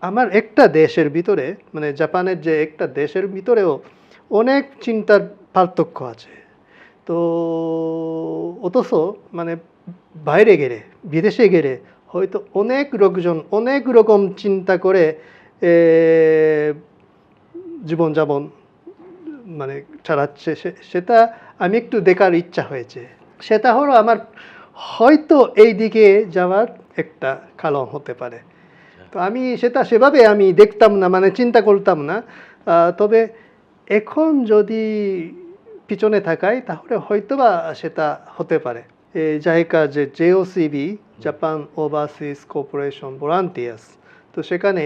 আমার একটা দেশের ভিতরে মানে জাপানের যে একটা দেশের ভিতরেও অনেক চিন্তার পার্থক্য আছে। তো অথচ মানে বাইরে গেলে বিদেশে গেলে হয়তো অনেক লোকজন অনেক রকম চিন্তা করে এ, জীবনযাপন মানে চালাচ্ছে সেটা আমি একটু দেখার ইচ্ছা হয়েছে। সেটা হলো আমার হয়তো এই দিকে যাওয়ার একটা কারণ হতে পারে। তো আমি সেটা সেভাবে আমি দেখতাম না মানে চিন্তা করতাম না। তবে এখন যদি পিছনে থাকাই তাহলে হয়তোবা সেটা হতে পারে। এই জায়গা যে জেওসিবি জাপান ওভারসিজ কোঅপারেশন ভলান্টিয়ার্স, তো সেখানে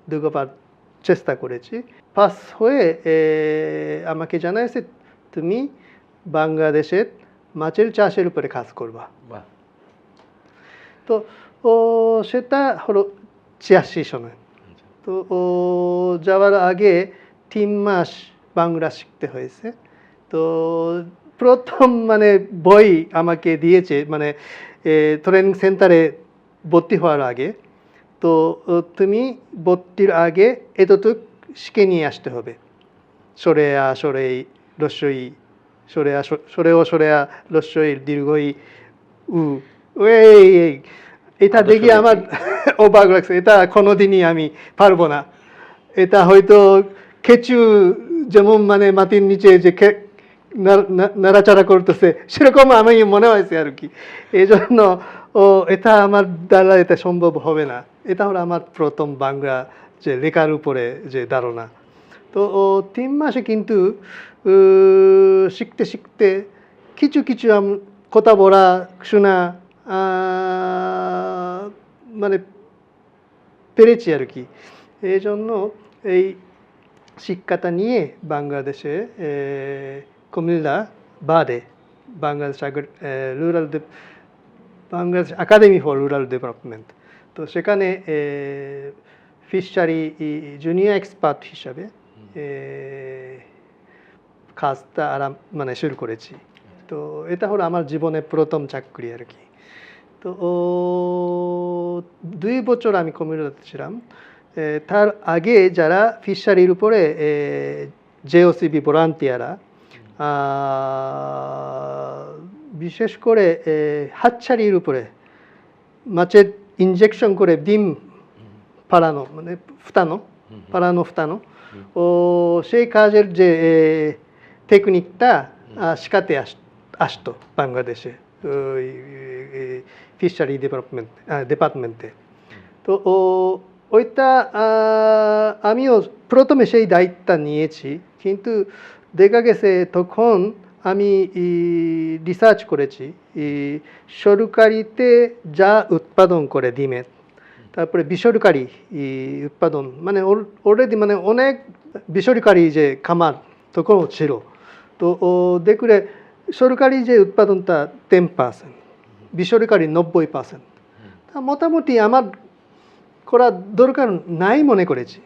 দুবার চেষ্টা করেছি, পাস হয়ে আমাকে জানাইছে তুমি বাংলাদেশের মাছের চাষের উপরে কাজ করবা। তো ও সেটা হলো ৮৬ সনে। তো ও যাওয়ার আগে ৩ মাস বাংলা শিখতে হয়েছে। তো প্রথম মানে বই আমাকে দিয়েছে মানে ট্রেনিং সেন্টারে ভর্তি হওয়ার আগে, তো তুমি ভর্তির আগে এতটুক শিখে নিয়ে আসতে হবে, সরেয়া সরেই রস্যই সরেয়া সরেও সরেয়া রস্যই দীর্ঘই উ এই এটা দেখি আমার অবাক লাগছে, এটা কোনোদিনই আমি পারবো না। এটা হয়তো খেচু যেমন মানে মাটির নিচে যে নাড়াচাড়া করতেছে সেরকম আমি মনে হয়েছে আর কি। এই জন্য এটা আমার দ্বারা এটা সম্ভব হবে না। এটা হলো আমার প্রথম বাংলা যে লেখার উপরে যে ধারণা। তো ৩ মাসে কিন্তু শিখতে শিখতে কিছু কিছু কথা বলা শোনা মানে পেরেছি আর কি। এই জন্য এই শিক্ষাটা নিয়ে বাংলাদেশে কুমিল্লা বাদে Bangladesh rural Bangladesh academy for rural development, তো সেখানে ফিশারি জুনিয়র এক্সপার্ট হিসাবে কাজটা মানে শুরু করেছি। তো এটা হলো আমার জীবনের প্রথম চাকরি আর কি। তো ২ বছর আমি কুমিল্লাতে ছিলাম। তার আগে যারা ফিশারির উপরে জেওসিবি ভলান্টিয়াররা বিশেষ করে হাতছাড়ির উপরে মাছের ইনজেকশন করে ডিম ফালানো মানে ফতানো ও সেই কাজের যে টেকনিকটা শেখাতে আসতো বাংলাদেশে ওই ফিশারি ডিপার্টমেন্টে। তো ওইটা আমিও প্রথমে সেই দায়িত্বটা নিয়েছি, কিন্তু দেখা গেছে তখন আমি রিসার্চ করেছি সরকারিতে যা উৎপাদন করে ডিমের, তারপরে বেসরকারি উৎপাদন মানে অলরেডি মানে অনেক বেসরকারি যে খামার তখন ছিল। তো দেখলে সরকারি যে উৎপাদনটা 10%, বেসরকারি 90%। তা মোটামুটি আমার করা দরকার নাই মনে করেছি।